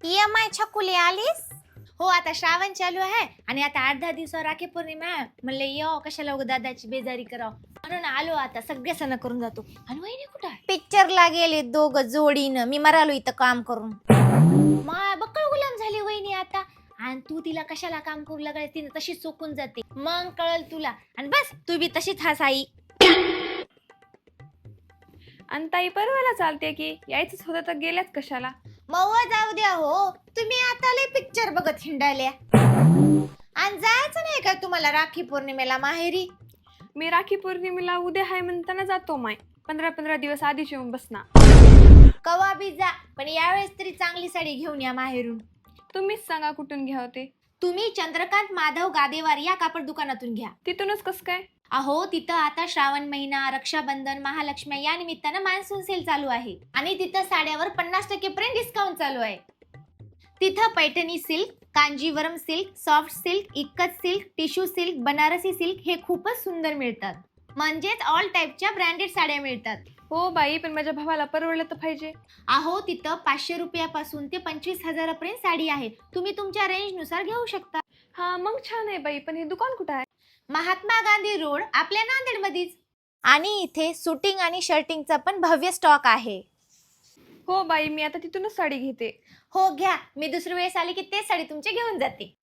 EMI छकुली आलीस? हो, आता श्रावण चालू आहे आणि आता 8-10 दिवसावर राखी पौर्णिमा आहे. म्हणलं येऊ कशाला उगा दादाची बेजारी करावं म्हणून आलो. आता सगळे सण करून जातो. आणि वहिनी कुठं आहे? पिक्चरला गेले दोघं जोडीनं. मी मरालो इथं काम करून. मा बक्कळ गुलाम झाली वहिनी आता. आणि तू तिला कशाला काम करू लागले? तिने तशीच चुकून जाते. मग कळल तुला. आणि बस तू बी तशीच हास आई. आणि ताई परवाला चालते की यायचंच होतं तर गेल्याच कशाला? मग जाऊ द्या हो. तुम्ही आता लय पिक्चर बघत हिंडाल्या. आणि जायचं नाही का तुम्हाला राखी पौर्णिमेला माहेरी? मी राखी पौर्णिमेला उद्या हाय म्हणताना जातो माय. 15-15 दिवस आधीच येऊन बसना. कवा बी जा, पण यावेळेस तरी चांगली साडी घेऊन या माहेरून. तुम्हीच सांगा कुठून घ्या होते. तुम्ही चंद्रकांत माधव गादेवार या कापड दुकानातून घ्या. तिथूनच कस काय? अहो, तिथं आता श्रावण महिना, रक्षाबंधन, महालक्ष्मी या निमित्तानं मान्सून सेल चालू आहे आणि तिथं साड्यावर 50% पर्यंत डिस्काउंट चालू आहे. तिथं Paithani silk, Kanjivaram silk, soft silk, ikat silk, tissue silk, Banarasi silk हे खूपच सुंदर मिळतात. म्हणजेच ऑल टाईपच्या ब्रँडेड साड्या मिळतात. हो बाई, पण माझ्या भावाला परवडलं तर पाहिजे. अहो, तिथं 500 रुपयापासून ते 25,000 पर्यंत साडी आहे. तुम्ही तुमच्या रेंज नुसार घेऊ शकता. हा मग छान आहे बाई, पण हे दुकान कुठं आहे? महात्मा गांधी रोड आपल्या नांदेडमध्येच. आणि इथे शूटिंग आणि शर्टिंगचा पण भव्य स्टॉक आहे. हो बाई, मी आता तिथूनच साडी घेते. हो घ्या. मी दुसरी वेळेस आली की तेच साडी तुमची घेऊन जाते.